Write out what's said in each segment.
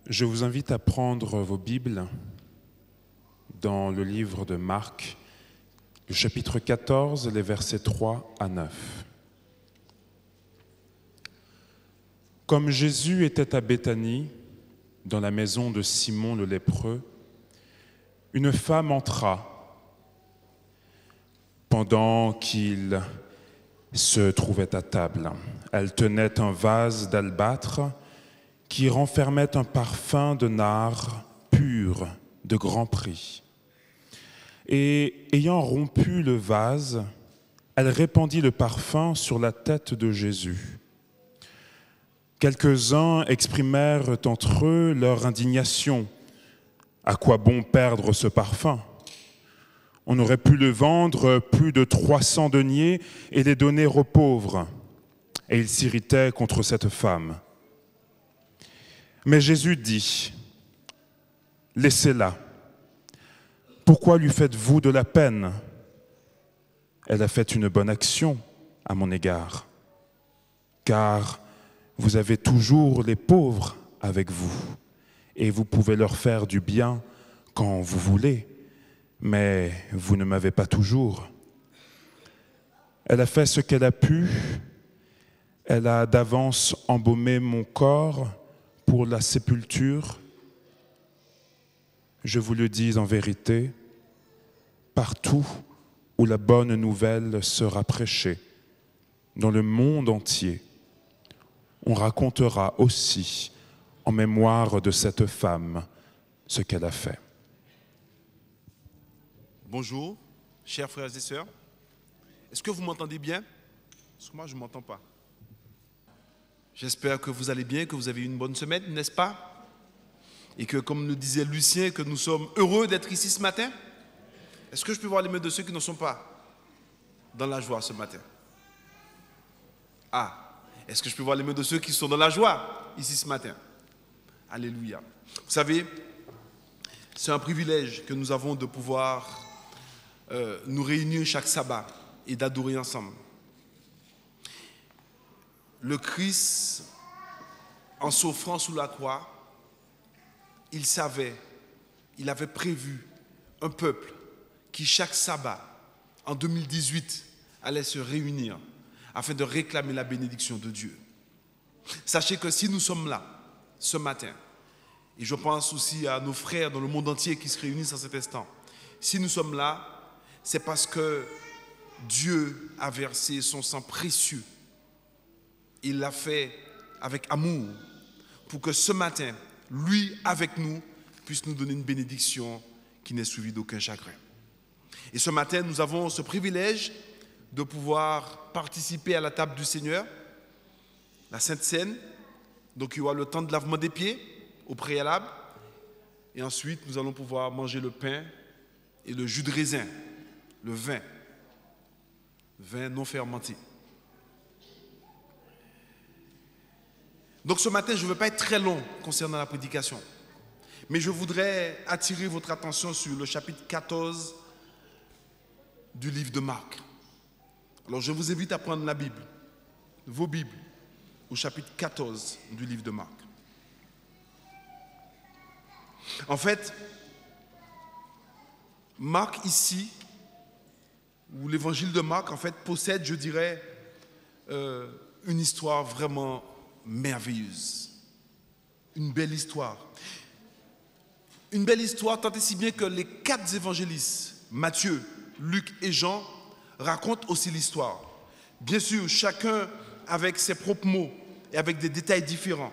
Je vous invite à prendre vos Bibles dans le livre de Marc, le chapitre 14, les versets 3 à 9. Comme Jésus était à Béthanie, dans la maison de Simon le lépreux, une femme entra. Pendant qu'il se trouvait à table, elle tenait un vase d'albâtre qui renfermait un parfum de nard pur de grand prix. Et ayant rompu le vase, elle répandit le parfum sur la tête de Jésus. Quelques-uns exprimèrent entre eux leur indignation. À quoi bon perdre ce parfum ? On aurait pu le vendre plus de 300 deniers et les donner aux pauvres. Et ils s'irritaient contre cette femme. Mais Jésus dit, « Laissez-la. Pourquoi lui faites-vous de la peine ? Elle a fait une bonne action à mon égard, car vous avez toujours les pauvres avec vous, et vous pouvez leur faire du bien quand vous voulez, mais vous ne m'avez pas toujours. Elle a fait ce qu'elle a pu, elle a d'avance embaumé mon corps pour la sépulture. Je vous le dis en vérité, partout où la bonne nouvelle sera prêchée, dans le monde entier, on racontera aussi en mémoire de cette femme ce qu'elle a fait. » Bonjour, chers frères et sœurs. Est-ce que vous m'entendez bien? Parce que moi, je ne m'entends pas. J'espère que vous allez bien, que vous avez eu une bonne semaine, n'est-ce pas? Et que, comme le disait Lucien, que nous sommes heureux d'être ici ce matin. Est-ce que je peux voir les mains de ceux qui ne sont pas dans la joie ce matin? Ah, est-ce que je peux voir les mains de ceux qui sont dans la joie ici ce matin? Alléluia. Vous savez, c'est un privilège que nous avons de pouvoir nous réunir chaque sabbat et d'adorer ensemble. Le Christ, en s'offrant sous la croix, il savait, il avait prévu un peuple qui chaque sabbat, en 2018, allait se réunir afin de réclamer la bénédiction de Dieu. Sachez que si nous sommes là, ce matin, et je pense aussi à nos frères dans le monde entier qui se réunissent en cet instant, si nous sommes là, c'est parce que Dieu a versé son sang précieux. Il l'a fait avec amour pour que ce matin, lui avec nous, puisse nous donner une bénédiction qui n'est suivie d'aucun chagrin. Et ce matin, nous avons ce privilège de pouvoir participer à la table du Seigneur, la Sainte Seine. Donc il y aura le temps de lavement des pieds au préalable. Et ensuite, nous allons pouvoir manger le pain et le jus de raisin, le vin non fermenté. Donc ce matin, je ne veux pas être très long concernant la prédication, mais je voudrais attirer votre attention sur le chapitre 14 du livre de Marc. Alors je vous invite à prendre la Bible, vos Bibles, au chapitre 14 du livre de Marc. En fait, Marc ici, ou l'évangile de Marc, en fait, possède, je dirais, une histoire vraiment merveilleuse. Une belle histoire. Une belle histoire, tant et si bien que les 4 évangélistes, Matthieu, Luc et Jean, racontent aussi l'histoire. Bien sûr, chacun avec ses propres mots et avec des détails différents.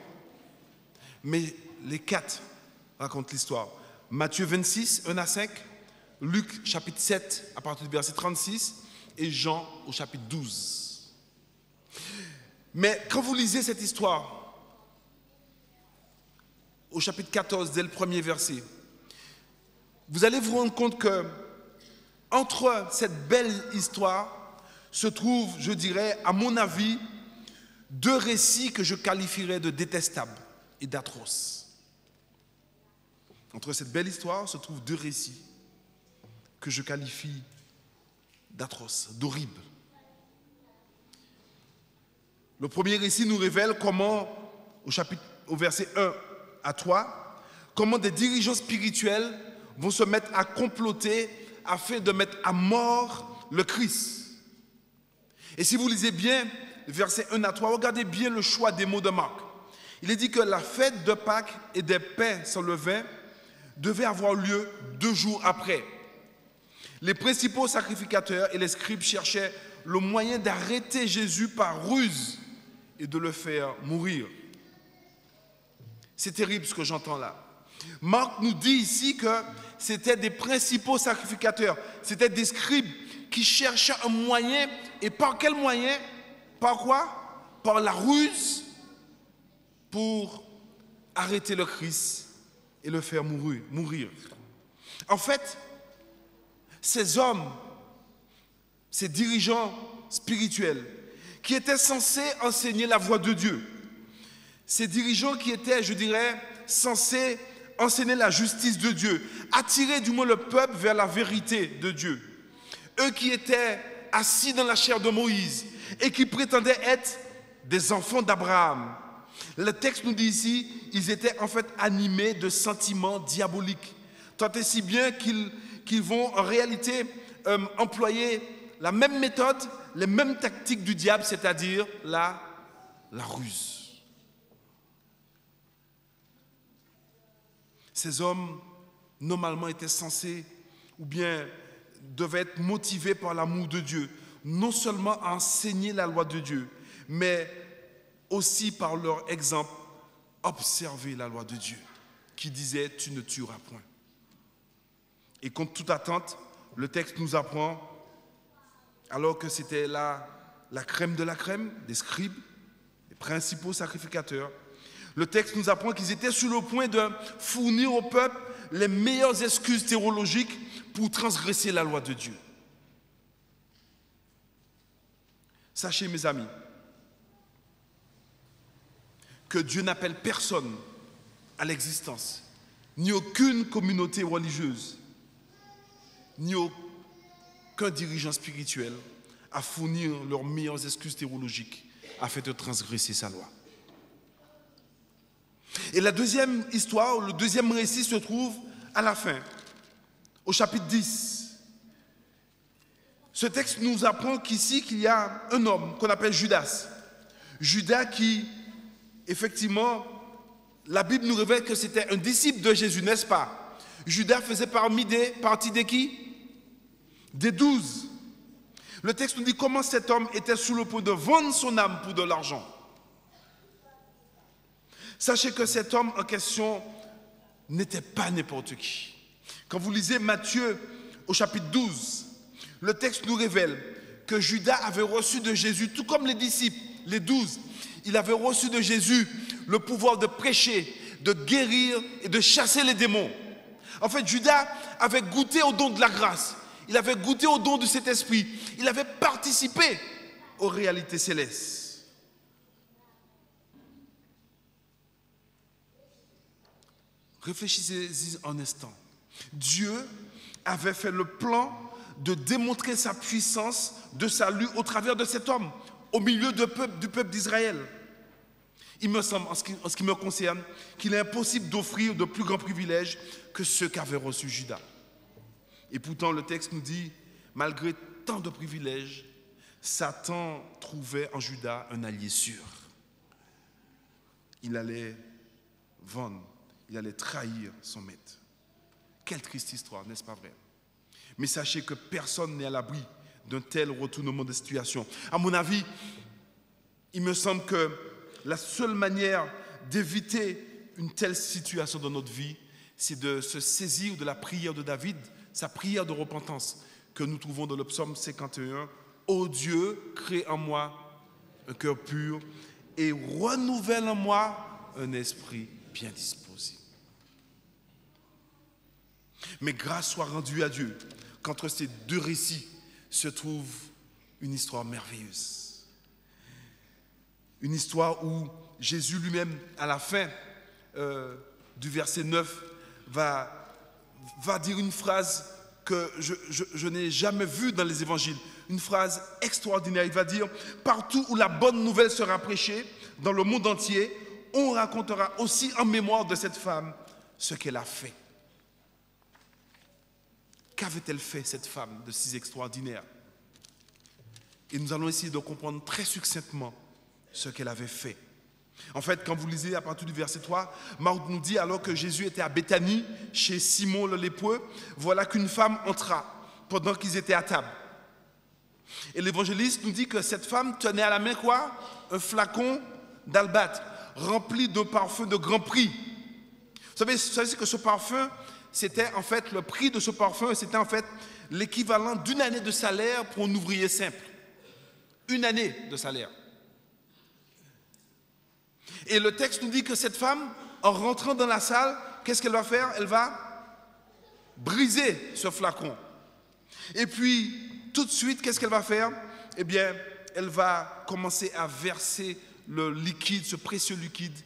Mais les 4 racontent l'histoire. Matthieu 26, 1 à 5, Luc chapitre 7 à partir du verset 36 et Jean au chapitre 12. Mais quand vous lisez cette histoire, au chapitre 14, dès le premier verset, vous allez vous rendre compte que entre cette belle histoire se trouvent, je dirais, à mon avis, 2 récits que je qualifierais de détestables et d'atroces. Entre cette belle histoire se trouvent 2 récits que je qualifie d'atroces, d'horribles. Le premier récit nous révèle comment, au verset 1, à toi, comment des dirigeants spirituels vont se mettre à comploter afin de mettre à mort le Christ. Et si vous lisez bien versets 1 à 3, regardez bien le choix des mots de Marc. Il est dit que la fête de Pâques et des pains sans levain devait avoir lieu 2 jours après. Les principaux sacrificateurs et les scribes cherchaient le moyen d'arrêter Jésus par ruse et de le faire mourir. C'est terrible ce que j'entends là. Marc nous dit ici que c'était des principaux sacrificateurs, c'était des scribes qui cherchaient un moyen, et par quel moyen? Par quoi? Par la ruse, pour arrêter le Christ et le faire mourir. En fait, ces hommes, ces dirigeants spirituels, qui étaient censés enseigner la voie de Dieu, ces dirigeants qui étaient, je dirais, censés enseigner la justice de Dieu, attirer du moins le peuple vers la vérité de Dieu, eux qui étaient assis dans la chair de Moïse et qui prétendaient être des enfants d'Abraham. Le texte nous dit ici, ils étaient en fait animés de sentiments diaboliques, tant et si bien qu'ils vont en réalité employer la même méthode, les mêmes tactiques du diable, c'est-à-dire la ruse. Ces hommes, normalement, étaient censés, ou bien devaient être motivés par l'amour de Dieu, non seulement à enseigner la loi de Dieu, mais aussi par leur exemple, observer la loi de Dieu, qui disait « tu ne tueras point ». Et contre toute attente, le texte nous apprend, alors que c'était la crème de la crème, des scribes, les principaux sacrificateurs, le texte nous apprend qu'ils étaient sur le point de fournir au peuple les meilleures excuses théologiques pour transgresser la loi de Dieu. Sachez, mes amis, que Dieu n'appelle personne à l'existence, ni aucune communauté religieuse, ni aucun dirigeant spirituel à fournir leurs meilleures excuses théologiques afin de transgresser sa loi. Et la deuxième histoire, le deuxième récit se trouve à la fin, au chapitre 10. Ce texte nous apprend qu'ici, qu'il y a un homme qu'on appelle Judas. Judas qui, effectivement, la Bible nous révèle que c'était un disciple de Jésus, n'est-ce pas? Judas faisait partie de qui? Des 12. Le texte nous dit comment cet homme était sous le point de vendre son âme pour de l'argent. Sachez que cet homme en question n'était pas n'importe qui. Quand vous lisez Matthieu au chapitre 12, le texte nous révèle que Judas avait reçu de Jésus, tout comme les disciples, les 12, il avait reçu de Jésus le pouvoir de prêcher, de guérir et de chasser les démons. En fait, Judas avait goûté au don de la grâce, il avait goûté au don de cet esprit, il avait participé aux réalités célestes. Réfléchissez un instant. Dieu avait fait le plan de démontrer sa puissance de salut au travers de cet homme, au milieu du peuple d'Israël. Il me semble, en ce qui me concerne, qu'il est impossible d'offrir de plus grands privilèges que ceux qu'avait reçus Judas. Et pourtant, le texte nous dit, malgré tant de privilèges, Satan trouvait en Judas un allié sûr. Il allait vendre. Il allait trahir son maître. Quelle triste histoire, n'est-ce pas vrai? Mais sachez que personne n'est à l'abri d'un tel retournement de situation. À mon avis, il me semble que la seule manière d'éviter une telle situation dans notre vie, c'est de se saisir de la prière de David, sa prière de repentance, que nous trouvons dans le psaume 51. « Ô Dieu, crée en moi un cœur pur et renouvelle en moi un esprit bien disposé. » Mais grâce soit rendue à Dieu qu'entre ces deux récits se trouve une histoire merveilleuse. Une histoire où Jésus lui-même, à la fin du verset 9, va dire une phrase que je n'ai jamais vue dans les évangiles. Une phrase extraordinaire. Il va dire « Partout où la bonne nouvelle sera prêchée, dans le monde entier, on racontera aussi en mémoire de cette femme ce qu'elle a fait. Qu'avait-elle fait, cette femme de si extraordinaire? Et nous allons essayer de comprendre très succinctement ce qu'elle avait fait. En fait, quand vous lisez à partir du verset 3, Marc nous dit, alors que Jésus était à Béthanie, chez Simon le lépreux, voilà qu'une femme entra pendant qu'ils étaient à table. Et l'évangéliste nous dit que cette femme tenait à la main quoi? Un flacon d'albâtre, rempli de parfum de grand prix. Vous savez que ce parfum, c'était en fait, le prix de ce parfum, c'était en fait l'équivalent d'une année de salaire pour un ouvrier simple. Une année de salaire. Et le texte nous dit que cette femme, en rentrant dans la salle, qu'est-ce qu'elle va faire? Elle va briser ce flacon. Et puis, tout de suite, qu'est-ce qu'elle va faire? Eh bien, elle va commencer à verser le liquide, ce précieux liquide,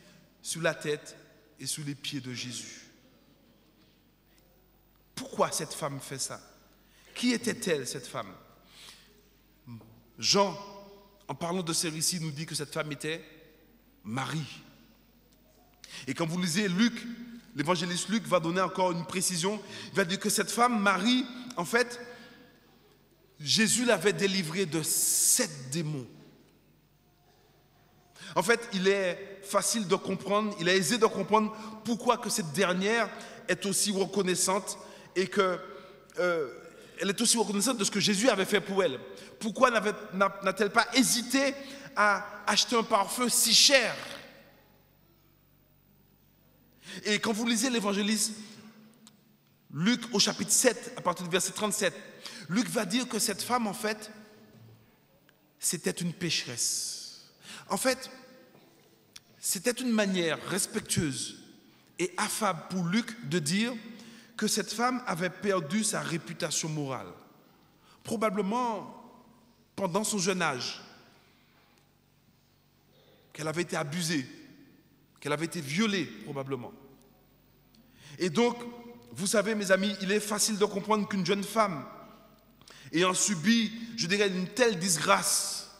sur la tête et sous les pieds de Jésus. Pourquoi cette femme fait ça? Qui était-elle, cette femme? Jean, en parlant de ce récit, nous dit que cette femme était Marie. Et quand vous lisez Luc, l'évangéliste Luc va donner encore une précision. Il va dire que cette femme, Marie, en fait, Jésus l'avait délivrée de 7 démons. En fait, il est facile de comprendre, il est aisé de comprendre pourquoi que cette dernière est aussi reconnaissante et que elle est aussi reconnaissante de ce que Jésus avait fait pour elle. Pourquoi n'a-t-elle pas hésité à acheter un parfum si cher? Et quand vous lisez l'évangéliste Luc au chapitre 7, à partir du verset 37, Luc va dire que cette femme, en fait, c'était une pécheresse. En fait, c'était une manière respectueuse et affable pour Luc de dire que cette femme avait perdu sa réputation morale. Probablement pendant son jeune âge, qu'elle avait été abusée, qu'elle avait été violée probablement. Et donc, vous savez mes amis, il est facile de comprendre qu'une jeune femme ayant subi, je dirais, une telle disgrâce,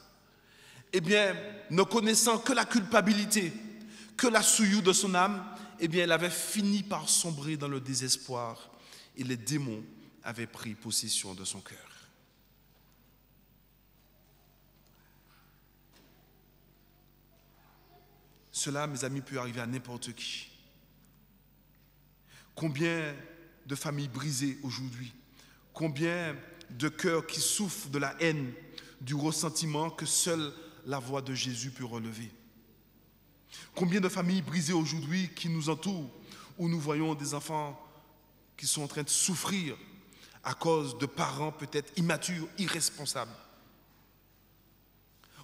eh bien, ne connaissant que la culpabilité, que la souillure de son âme, eh bien, elle avait fini par sombrer dans le désespoir et les démons avaient pris possession de son cœur. Cela, mes amis, peut arriver à n'importe qui. Combien de familles brisées aujourd'hui, combien de cœurs qui souffrent de la haine, du ressentiment que seule la voix de Jésus peut relever. Combien de familles brisées aujourd'hui qui nous entourent, où nous voyons des enfants qui sont en train de souffrir à cause de parents peut-être immatures, irresponsables.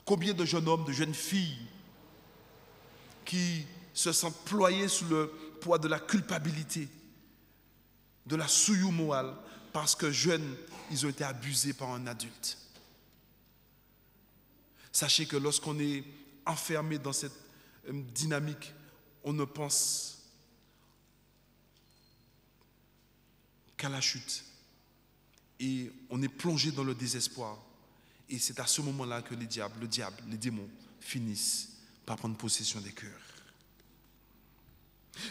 Combien de jeunes hommes, de jeunes filles qui se sentent ployés sous le poids de la culpabilité, de la souillure morale, parce que jeunes, ils ont été abusés par un adulte. Sachez que lorsqu'on est enfermé dans cette dynamique, on ne pense qu'à la chute. Et on est plongé dans le désespoir. Et c'est à ce moment-là que le diable, les démons finissent par prendre possession des cœurs.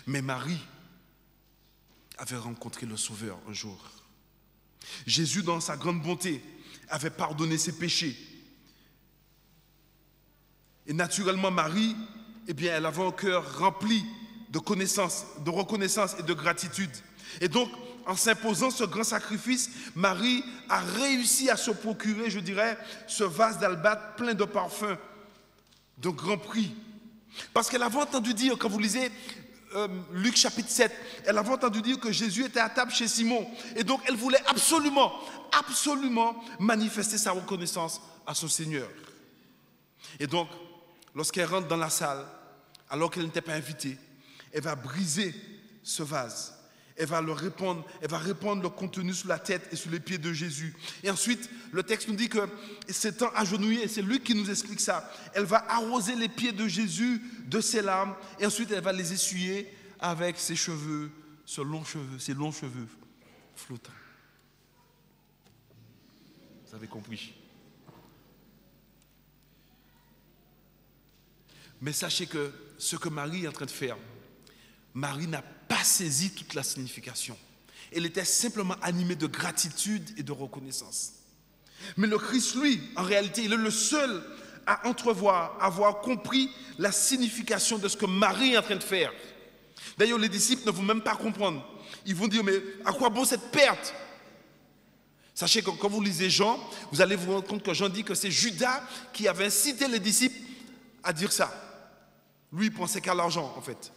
Mais Marie avait rencontré le Sauveur un jour. Jésus, dans sa grande bonté, avait pardonné ses péchés. Et naturellement, Marie, eh bien, elle avait un cœur rempli de connaissance, de reconnaissance et de gratitude. Et donc, en s'imposant ce grand sacrifice, Marie a réussi à se procurer, je dirais, ce vase d'albâtre plein de parfums, de grand prix. Parce qu'elle avait entendu dire, quand vous lisez Luc chapitre 7, elle avait entendu dire que Jésus était à table chez Simon. Et donc, elle voulait absolument manifester sa reconnaissance à son Seigneur. Et donc, lorsqu'elle rentre dans la salle, alors qu'elle n'était pas invitée, elle va briser ce vase. Elle va répandre le contenu sur la tête et sur les pieds de Jésus. Et ensuite, le texte nous dit que s'étant agenouillée, c'est lui qui nous explique ça, elle va arroser les pieds de Jésus de ses larmes et ensuite elle va les essuyer avec ses cheveux, ses longs cheveux flottants. Vous avez compris? Mais sachez que ce que Marie est en train de faire, Marie n'a pas saisi toute la signification. Elle était simplement animée de gratitude et de reconnaissance. Mais le Christ, lui, en réalité, il est le seul à entrevoir, à avoir compris la signification de ce que Marie est en train de faire. D'ailleurs, les disciples ne vont même pas comprendre. Ils vont dire, mais à quoi bon cette perte? Sachez que quand vous lisez Jean, vous allez vous rendre compte que Jean dit que c'est Judas qui avait incité les disciples à dire ça. Lui, il pensait qu'à l'argent, en fait.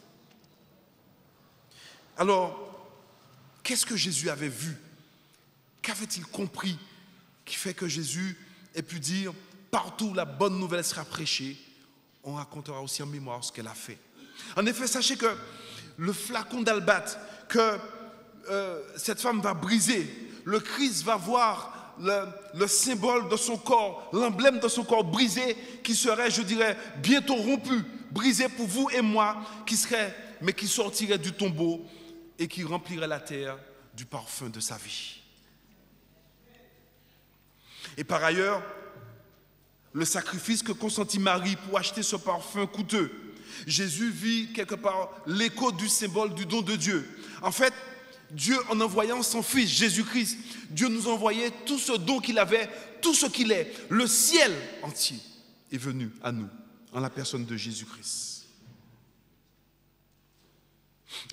Alors, qu'est-ce que Jésus avait vu? Qu'avait-il compris qui fait que Jésus ait pu dire, partout la bonne nouvelle sera prêchée, on racontera aussi en mémoire ce qu'elle a fait. En effet, sachez que le flacon d'albâtre que cette femme va briser, le Christ va voir le symbole de son corps, l'emblème de son corps brisé, qui serait, je dirais, bientôt rompu, brisé pour vous et moi, mais qui sortirait du tombeau et qui remplirait la terre du parfum de sa vie. Et par ailleurs, le sacrifice que consentit Marie pour acheter ce parfum coûteux, Jésus vit quelque part l'écho du symbole du don de Dieu. En fait, Dieu, en envoyant son Fils, Jésus-Christ, Dieu nous envoyait tout ce don qu'il avait, tout ce qu'il est. Le ciel entier est venu à nous, en la personne de Jésus-Christ.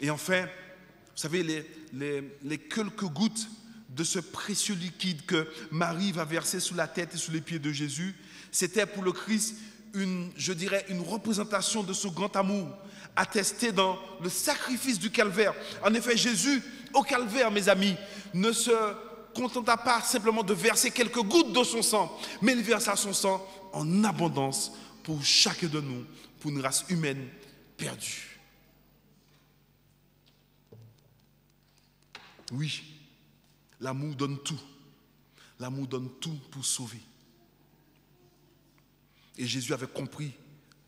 Et enfin, vous savez, les quelques gouttes de ce précieux liquide que Marie va verser sous la tête et sous les pieds de Jésus, c'était pour le Christ je dirais, une représentation de ce grand amour attesté dans le sacrifice du calvaire. En effet, Jésus, au calvaire, mes amis, ne se contenta pas simplement de verser quelques gouttes de son sang, mais il versa son sang en abondance pour chacun de nous, pour une race humaine perdue. Oui, l'amour donne tout. L'amour donne tout pour sauver. Et Jésus avait compris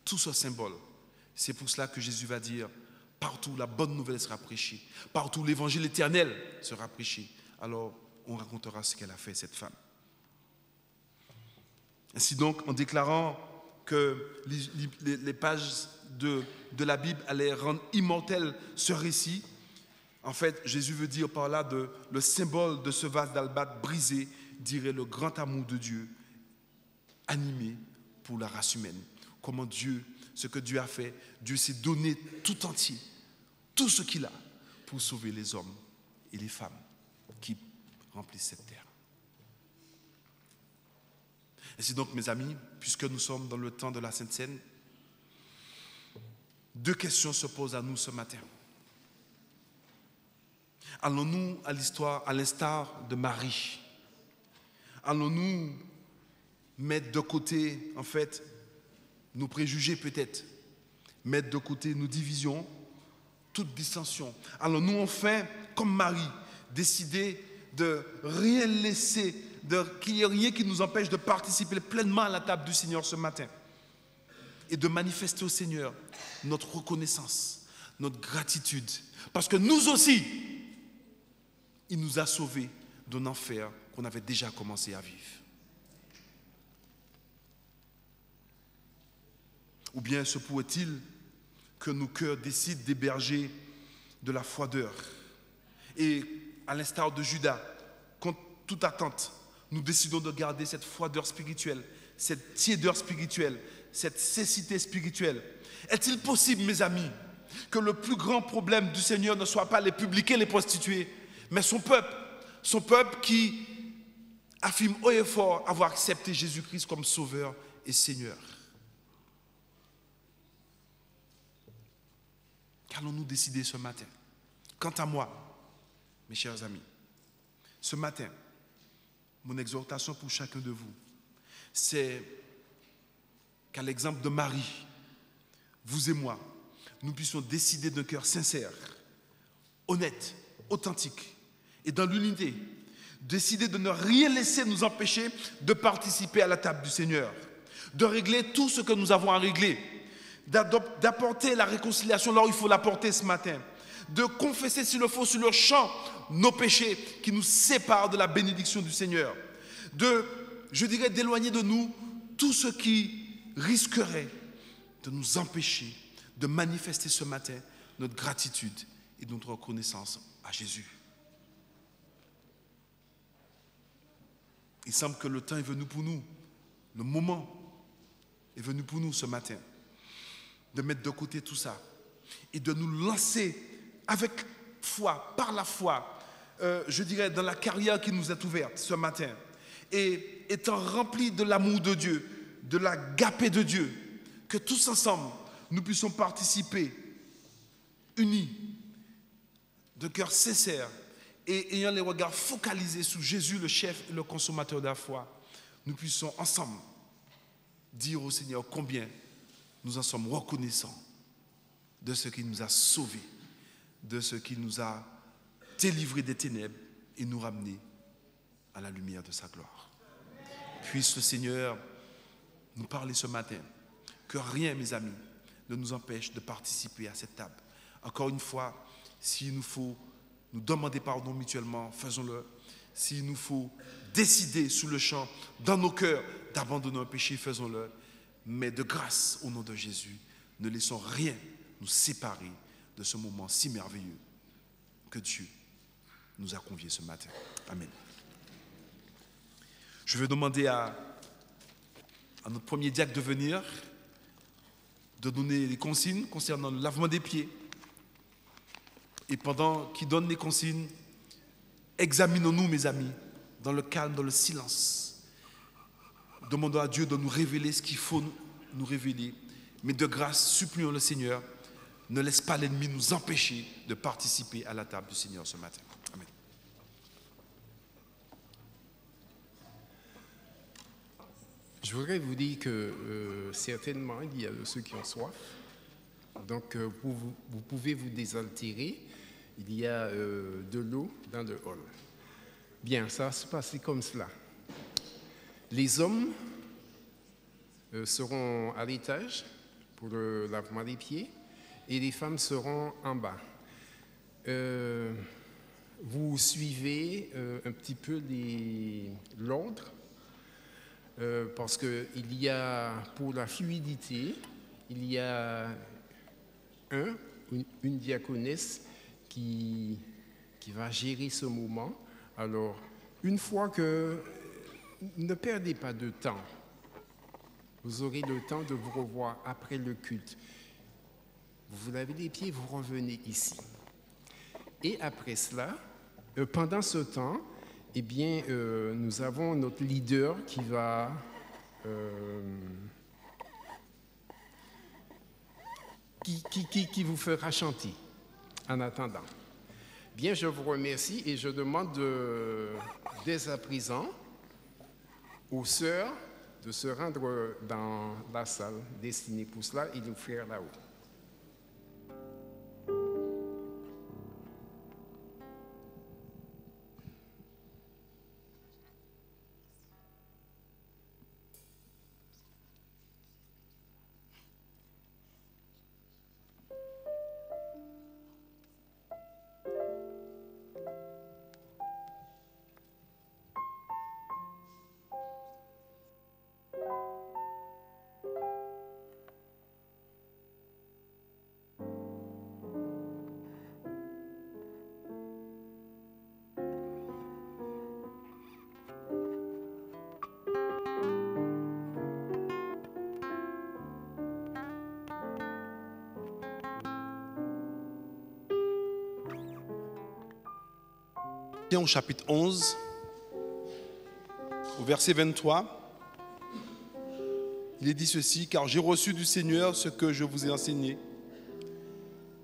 tout ce symbole. C'est pour cela que Jésus va dire, partout la bonne nouvelle sera prêchée, partout l'évangile éternel sera prêché. Alors, on racontera ce qu'elle a fait, cette femme. Ainsi donc, en déclarant que les pages de la Bible allaient rendre immortel ce récit, en fait, Jésus veut dire par là le symbole de ce vase d'albâtre brisé, dirait le grand amour de Dieu, animé pour la race humaine. Comment Dieu, ce que Dieu a fait, Dieu s'est donné tout entier, tout ce qu'il a, pour sauver les hommes et les femmes qui remplissent cette terre. Ainsi donc, mes amis, puisque nous sommes dans le temps de la Sainte Seine, deux questions se posent à nous ce matin. Allons-nous à l'histoire, à l'instar de Marie? Allons-nous mettre de côté, en fait, nos préjugés peut-être, mettre de côté nos divisions, toute dissension? Allons-nous enfin, comme Marie, décider de rien laisser, qu'il n'y ait rien qui nous empêche de participer pleinement à la table du Seigneur ce matin et de manifester au Seigneur notre reconnaissance, notre gratitude, parce que nous aussi, il nous a sauvés d'un enfer qu'on avait déjà commencé à vivre. Ou bien se pourrait-il que nos cœurs décident d'héberger de la froideur et, à l'instar de Judas, contre toute attente, nous décidons de garder cette froideur spirituelle, cette tiédeur spirituelle, cette cécité spirituelle. Est-il possible, mes amis, que le plus grand problème du Seigneur ne soit pas les publicains, les prostituées, mais son peuple qui affirme haut et fort avoir accepté Jésus-Christ comme Sauveur et Seigneur? Qu'allons-nous décider ce matin? Quant à moi, mes chers amis, ce matin, mon exhortation pour chacun de vous, c'est qu'à l'exemple de Marie, vous et moi, nous puissions décider d'un cœur sincère, honnête, authentique et dans l'unité, décider de ne rien laisser nous empêcher de participer à la table du Seigneur, de régler tout ce que nous avons à régler, d'apporter la réconciliation là où il faut l'apporter ce matin, de confesser s'il le faut sur le champ nos péchés qui nous séparent de la bénédiction du Seigneur, d'éloigner de nous tout ce qui risquerait de nous empêcher de manifester ce matin notre gratitude et notre reconnaissance à Jésus. Il semble que le temps est venu pour nous, le moment est venu pour nous ce matin, de mettre de côté tout ça et de nous lancer avec foi, par la foi, je dirais dans la carrière qui nous est ouverte ce matin, et étant remplis de l'amour de Dieu, de l'agapé de Dieu, que tous ensemble nous puissions participer, unis, de cœur sincère, et ayant les regards focalisés sur Jésus, le chef et le consommateur de la foi, nous puissions ensemble dire au Seigneur combien nous en sommes reconnaissants de ce qui nous a sauvés, de ce qui nous a délivrés des ténèbres et nous ramener à la lumière de sa gloire. Puisse le Seigneur nous parler ce matin, que rien, mes amis, ne nous empêche de participer à cette table. Encore une fois, s'il nous faut nous demander pardon mutuellement, faisons-le. S'il nous faut décider sous le champ, dans nos cœurs, d'abandonner un péché, faisons-le. Mais de grâce, au nom de Jésus, ne laissons rien nous séparer de ce moment si merveilleux que Dieu nous a conviés ce matin. Amen. Je vais demander à notre premier diacre de venir, de donner les consignes concernant le lavement des pieds. Et pendant qu'il donne les consignes, examinons-nous, mes amis, dans le calme, dans le silence. Demandons à Dieu de nous révéler ce qu'il faut nous révéler. Mais de grâce, supplions le Seigneur, ne laisse pas l'ennemi nous empêcher de participer à la table du Seigneur ce matin. Amen. Je voudrais vous dire que certainement, il y a ceux qui ont soif. Donc, vous pouvez vous désaltérer. Il y a de l'eau dans le hall. Bien, ça va se passer comme cela. Les hommes seront à l'étage pour le lavement des pieds et les femmes seront en bas. Vous suivez un petit peu l'ordre parce qu'il y a, pour la fluidité, il y a une diaconesse qui va gérer ce moment. Alors, une fois que... Ne perdez pas de temps. Vous aurez le temps de vous revoir après le culte. Vous vous lavez les pieds, vous revenez ici. Et après cela, pendant ce temps, eh bien, nous avons notre leader qui va... qui vous fera chanter en attendant. Bien, je vous remercie et je demande dès à présent aux sœurs de se rendre dans la salle destinée pour cela et nous faire là-haut. Au chapitre 11, au verset 23, il est dit ceci: car j'ai reçu du Seigneur ce que je vous ai enseigné.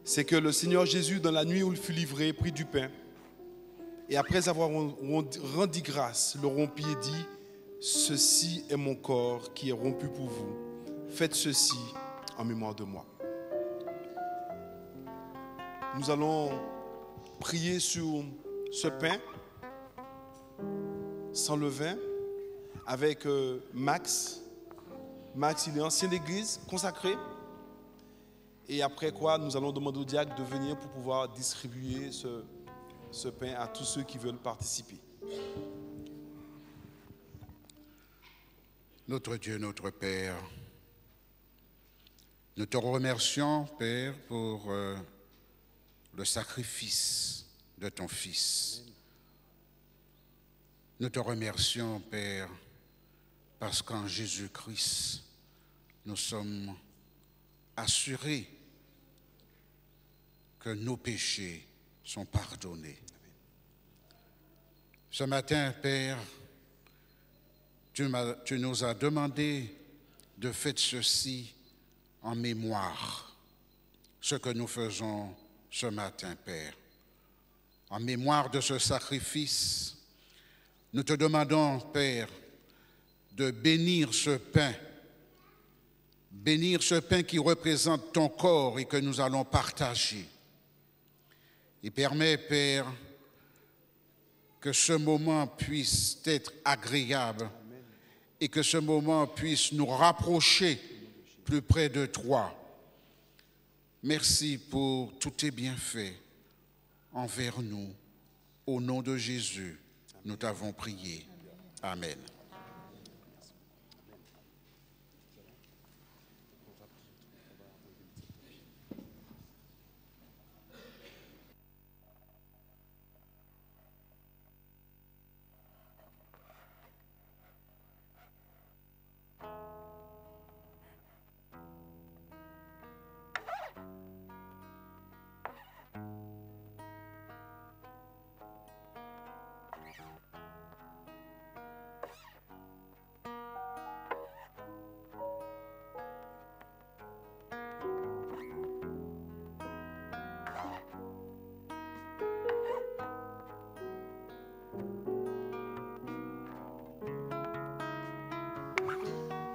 C'est que le Seigneur Jésus, dans la nuit où il fut livré, prit du pain, et après avoir rendu grâce, le rompit et dit: ceci est mon corps qui est rompu pour vous. Faites ceci en mémoire de moi. Nous allons prier sur ce pain sans levain avec Max. Max, il est ancien d'église, consacré. Et après quoi, nous allons demander au diacre de venir pour pouvoir distribuer ce pain à tous ceux qui veulent participer. Notre Dieu, notre Père, Nous te remercions, Père, pour le sacrifice de ton Fils. Nous te remercions, Père, parce qu'en Jésus-Christ, nous sommes assurés que nos péchés sont pardonnés. Ce matin, Père, tu nous as demandé de faire ceci en mémoire, ce que nous faisons ce matin, Père. En mémoire de ce sacrifice, nous te demandons, Père, de bénir ce pain qui représente ton corps et que nous allons partager. Et permets, Père, que ce moment puisse être agréable et que ce moment puisse nous rapprocher plus près de toi. Merci pour tous tes bienfaits envers nous. Au nom de Jésus, nous t'avons prié. Amen.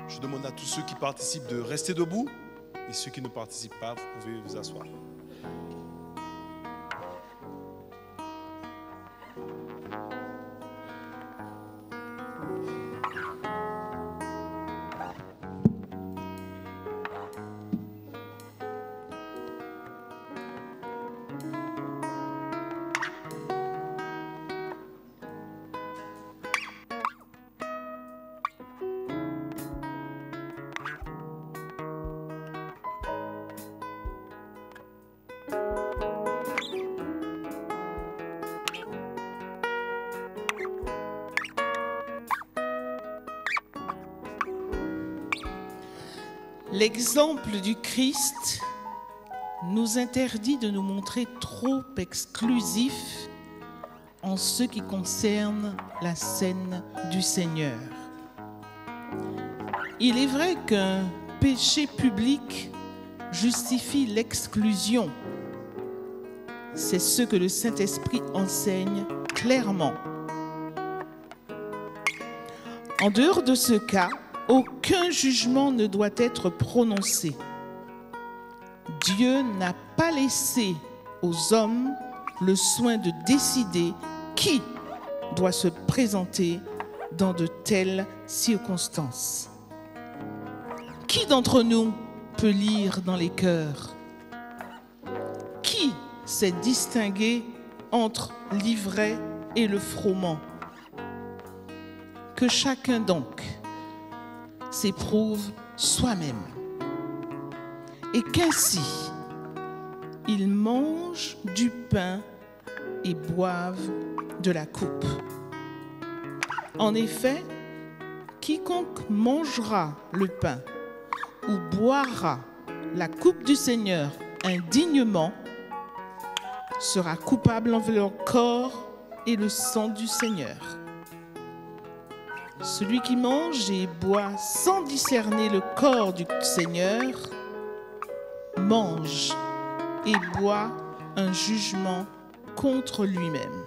Je demande à tous ceux qui participent de rester debout et ceux qui ne participent pas, vous pouvez vous asseoir. L'exemple du Christ nous interdit de nous montrer trop exclusifs en ce qui concerne la scène du Seigneur. Il est vrai qu'un péché public justifie l'exclusion. C'est ce que le Saint-Esprit enseigne clairement. En dehors de ce cas, aucun jugement ne doit être prononcé. Dieu n'a pas laissé aux hommes le soin de décider qui doit se présenter dans de telles circonstances. Qui d'entre nous peut lire dans les cœurs? Qui sait distinguer entre l'ivraie et le froment? Que chacun donc s'éprouve soi-même et qu'ainsi ils mangent du pain et boivent de la coupe. En effet, quiconque mangera le pain ou boira la coupe du Seigneur indignement sera coupable envers le corps et le sang du Seigneur. Celui qui mange et boit sans discerner le corps du Seigneur mange et boit un jugement contre lui-même.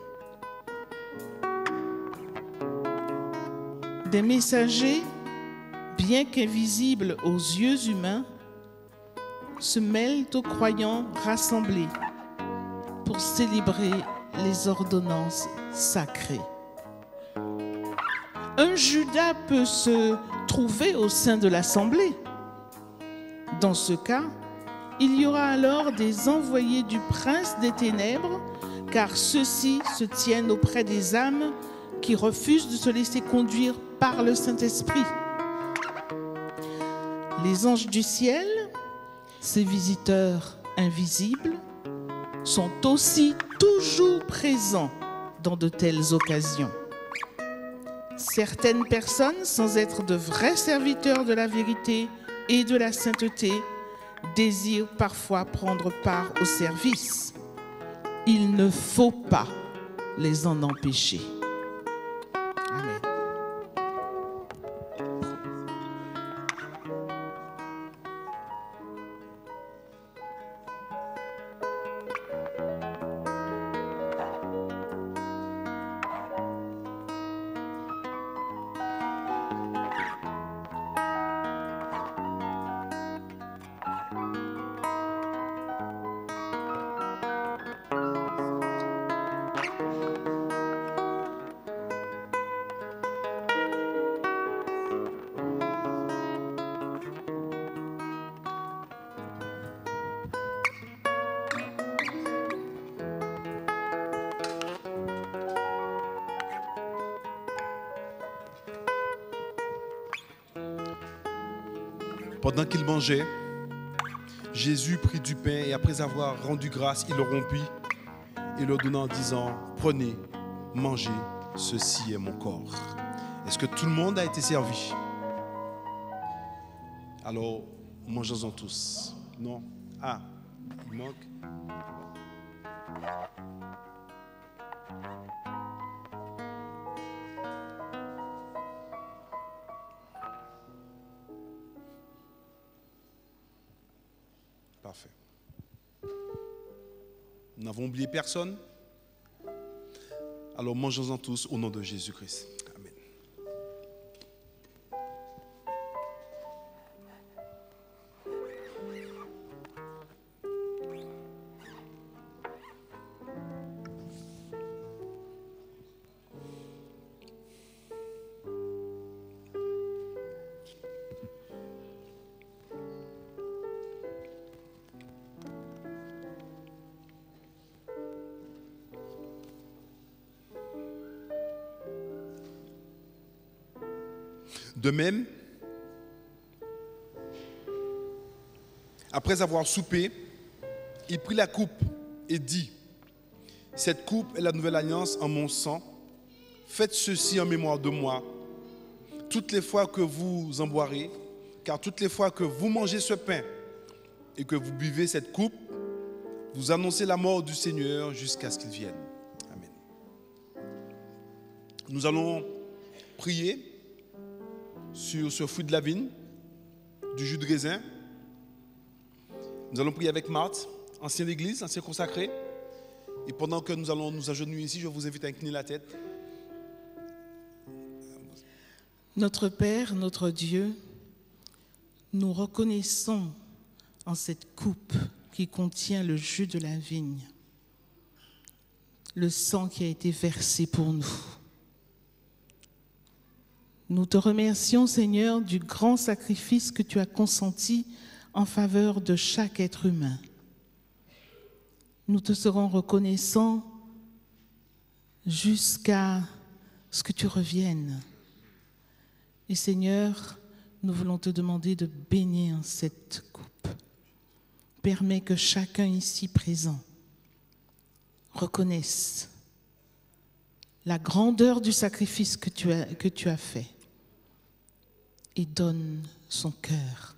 Des messagers, bien qu'invisibles aux yeux humains, se mêlent aux croyants rassemblés pour célébrer les ordonnances sacrées. Un Judas peut se trouver au sein de l'assemblée. Dans ce cas, il y aura alors des envoyés du prince des ténèbres, car ceux-ci se tiennent auprès des âmes qui refusent de se laisser conduire par le Saint-Esprit. Les anges du ciel Ces visiteurs invisibles sont aussi toujours présents dans de telles occasions. Certaines personnes, sans être de vrais serviteurs de la vérité et de la sainteté, désirent parfois prendre part au service. Il ne faut pas les en empêcher. Amen. Pendant qu'il mangeait, Jésus prit du pain et après avoir rendu grâce, il le rompit et le donna en disant, prenez, mangez, ceci est mon corps. Est-ce que tout le monde a été servi? Alors, mangeons-en tous. Non? Ah, il manque. Parfait. Nous n'avons oublié personne. Alors mangeons-en tous au nom de Jésus-Christ. Amen. De même, après avoir soupé, il prit la coupe et dit, « Cette coupe est la nouvelle alliance en mon sang. Faites ceci en mémoire de moi, toutes les fois que vous en boirez, car toutes les fois que vous mangez ce pain et que vous buvez cette coupe, vous annoncez la mort du Seigneur jusqu'à ce qu'il vienne. » Amen. Nous allons prier sur ce fruit de la vigne, du jus de raisin. Nous allons prier avec Marthe, ancienne église, ancien consacré. Et pendant que nous allons nous agenouiller ici, je vous invite à incliner la tête. Notre Père, notre Dieu, nous reconnaissons en cette coupe qui contient le jus de la vigne, le sang qui a été versé pour nous. Nous te remercions, Seigneur, du grand sacrifice que tu as consenti en faveur de chaque être humain. Nous te serons reconnaissants jusqu'à ce que tu reviennes. Et Seigneur, nous voulons te demander de bénir cette coupe. Permets que chacun ici présent reconnaisse la grandeur du sacrifice que tu as fait et donne son cœur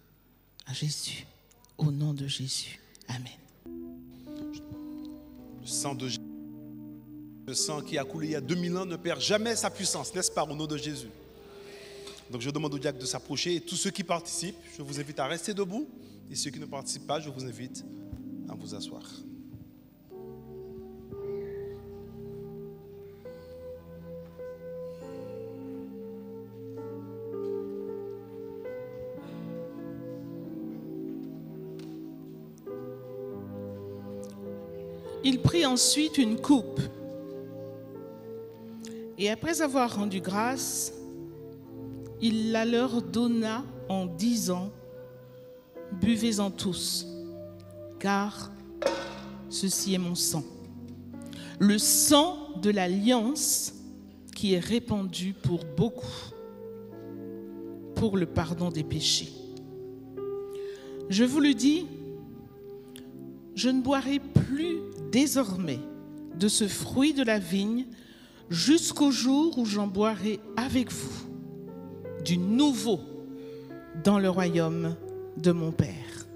à Jésus, au nom de Jésus. Amen. Le sang de Jésus, le sang qui a coulé il y a 2000 ans ne perd jamais sa puissance, n'est-ce pas, au nom de Jésus? Donc je demande au diacre de s'approcher et tous ceux qui participent, je vous invite à rester debout et ceux qui ne participent pas, je vous invite à vous asseoir. Il prit ensuite une coupe et après avoir rendu grâce, il la leur donna en disant, « Buvez-en tous, car ceci est mon sang, le sang de l'alliance qui est répandu pour beaucoup, pour le pardon des péchés. Je vous le dis, je ne boirai plus désormais de ce fruit de la vigne jusqu'au jour où j'en boirai avec vous du nouveau dans le royaume de mon Père.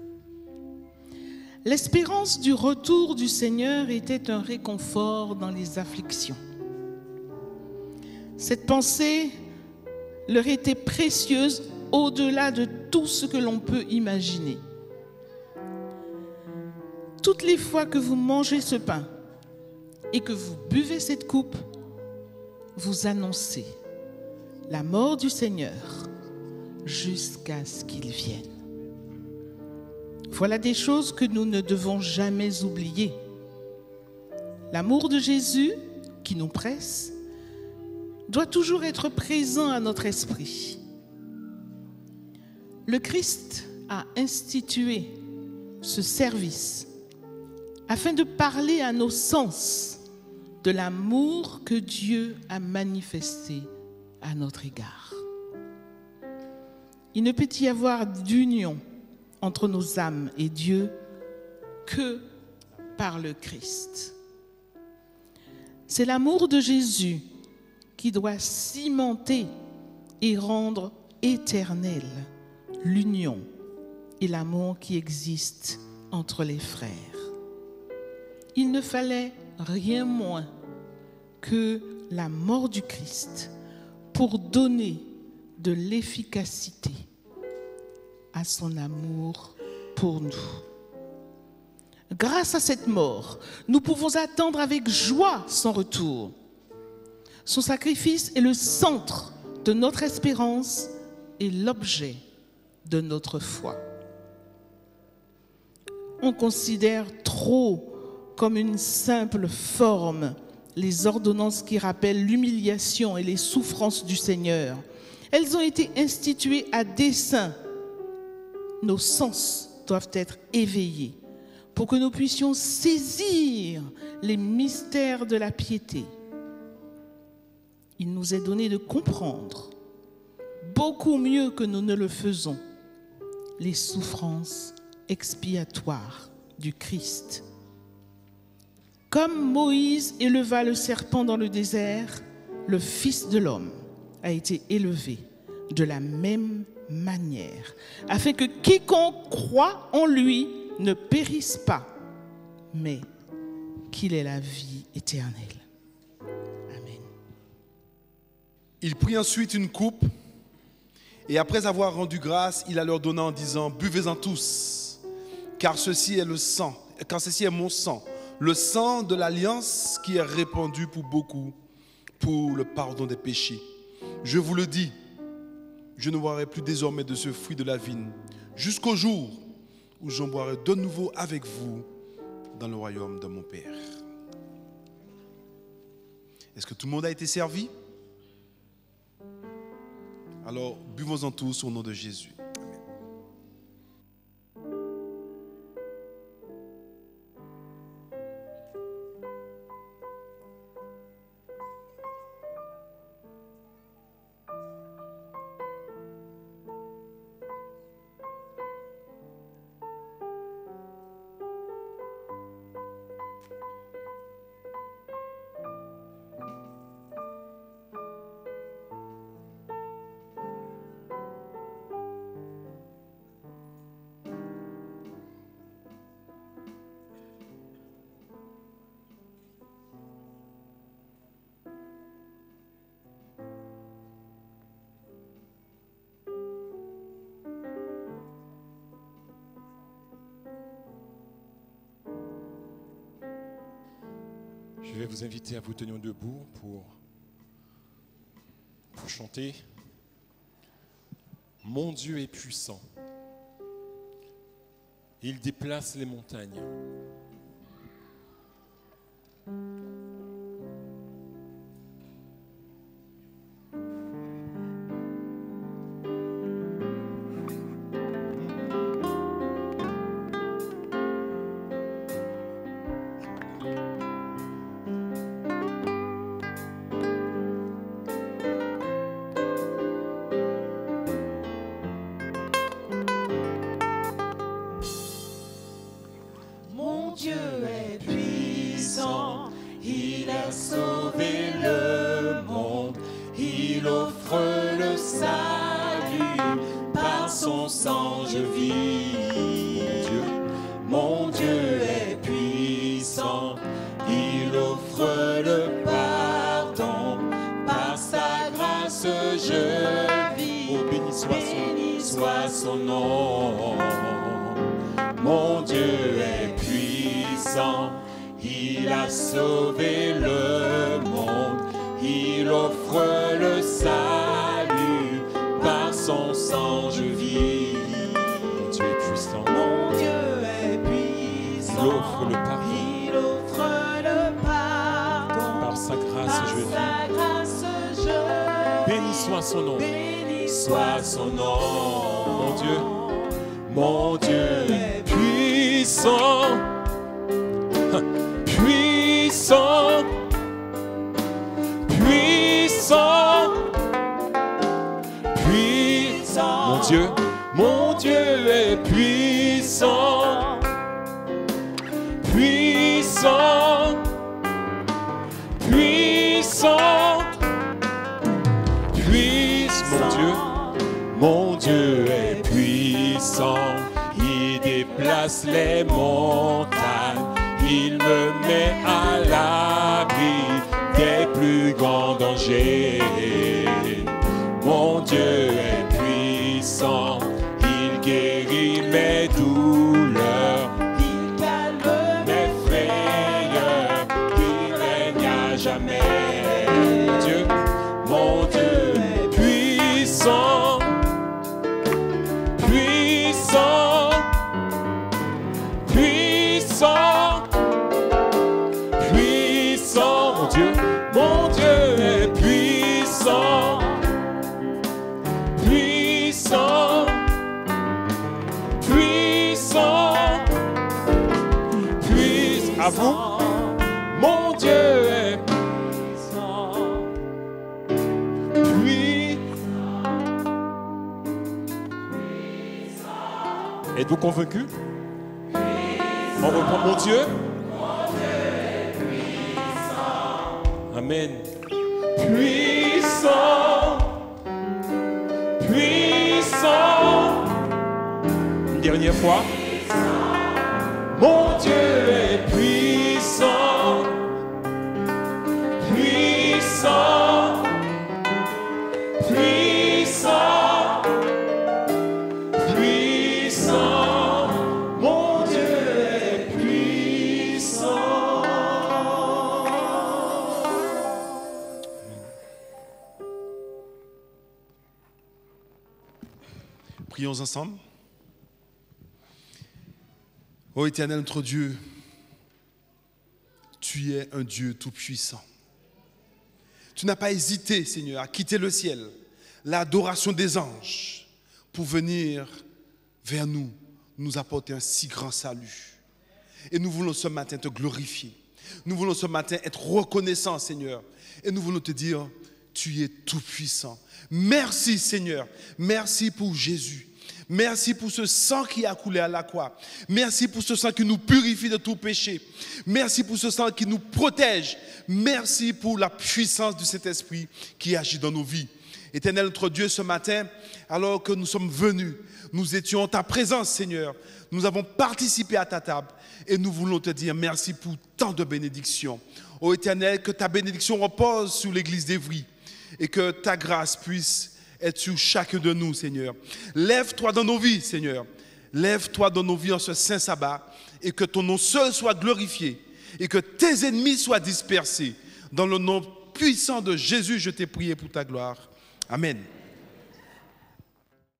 L'espérance du retour du Seigneur était un réconfort dans les afflictions. Cette pensée leur était précieuse au-delà de tout ce que l'on peut imaginer. Toutes les fois que vous mangez ce pain et que vous buvez cette coupe, vous annoncez la mort du Seigneur jusqu'à ce qu'il vienne. Voilà des choses que nous ne devons jamais oublier. L'amour de Jésus qui nous presse doit toujours être présent à notre esprit. Le Christ a institué ce service afin de parler à nos sens de l'amour que Dieu a manifesté à notre égard. Il ne peut y avoir d'union entre nos âmes et Dieu que par le Christ. C'est l'amour de Jésus qui doit cimenter et rendre éternelle l'union et l'amour qui existe entre les frères. Il ne fallait rien moins que la mort du Christ pour donner de l'efficacité à son amour pour nous. Grâce à cette mort, nous pouvons attendre avec joie son retour. Son sacrifice est le centre de notre espérance et l'objet de notre foi. On considère trop comme une simple forme les ordonnances qui rappellent l'humiliation et les souffrances du Seigneur. Elles ont été instituées à dessein. Nos sens doivent être éveillés pour que nous puissions saisir les mystères de la piété. Il nous est donné de comprendre, beaucoup mieux que nous ne le faisons, les souffrances expiatoires du Christ. Comme Moïse éleva le serpent dans le désert, le Fils de l'homme a été élevé de la même manière, afin que quiconque croit en lui ne périsse pas, mais qu'il ait la vie éternelle. Amen. Il prit ensuite une coupe, et après avoir rendu grâce, il la leur donna en disant: buvez-en tous, car ceci est mon sang, le sang de l'alliance qui est répandu pour beaucoup, pour le pardon des péchés. Je vous le dis, je ne boirai plus désormais de ce fruit de la vigne, jusqu'au jour où j'en boirai de nouveau avec vous dans le royaume de mon Père. Est-ce que tout le monde a été servi? Alors, buvons-en tous au nom de Jésus. Je vais vous inviter à vous tenir debout pour chanter « Mon Dieu est puissant, il déplace les montagnes ». il a sauvé le monde, il offre le salut, par son sang je vis. Mon Dieu est puissant, il offre le pardon, par sa grâce je vis. Oh, béni soit son nom. Mon Dieu est puissant, il a sauvé le monde, il offre le salut, par son sang je vis. Mon Dieu est puissant. Mon Dieu est puissant, Il offre le pardon. il offre le pardon, Par sa grâce par je vis. sa grâce je Béni soit son nom. béni soit son nom. Mon Dieu est puissant. Puissant. Puissant. Puissant. Mon Dieu est puissant. Puissant. Puissant. Mon Dieu est puissant, il déplace les montagnes, il me met à l'abri des plus grands dangers. Mon Dieu est puissant, il guérit mes douleurs, il calme mes frayeurs, il règne à jamais. Mon Dieu est puissant. Puissant, puissant, puissant, mon Dieu est puissant, puissant, puissant, puissant. À vous, mon Dieu est puissant, Êtes-vous convaincu? On reprend mon Dieu. Mon Dieu est puissant. Amen. Puissant. Puissant. Une dernière fois. Mon Dieu est puissant. Puissant. Puissant. Mon Dieu est puissant. Prions ensemble. Ô Éternel, notre Dieu, tu es un Dieu tout-puissant. Tu n'as pas hésité, Seigneur, à quitter le ciel, l'adoration des anges, pour venir vers nous, nous apporter un si grand salut. Et nous voulons ce matin te glorifier. Nous voulons ce matin être reconnaissants, Seigneur. Et nous voulons te dire, tu es tout-puissant. Merci, Seigneur. Merci pour Jésus. Merci pour ce sang qui a coulé à la croix. Merci pour ce sang qui nous purifie de tout péché. Merci pour ce sang qui nous protège. Merci pour la puissance du Saint-Esprit qui agit dans nos vies. Éternel, notre Dieu, ce matin, alors que nous sommes venus, nous étions en ta présence, Seigneur. Nous avons participé à ta table et nous voulons te dire merci pour tant de bénédictions. Ô Éternel, que ta bénédiction repose sur l'église d'Évry et que ta grâce puisse être sur chacun de nous, Seigneur. Lève-toi dans nos vies, Seigneur. Lève-toi dans nos vies en ce saint sabbat et que ton nom seul soit glorifié et que tes ennemis soient dispersés. Dans le nom puissant de Jésus, je t'ai prié pour ta gloire. Amen.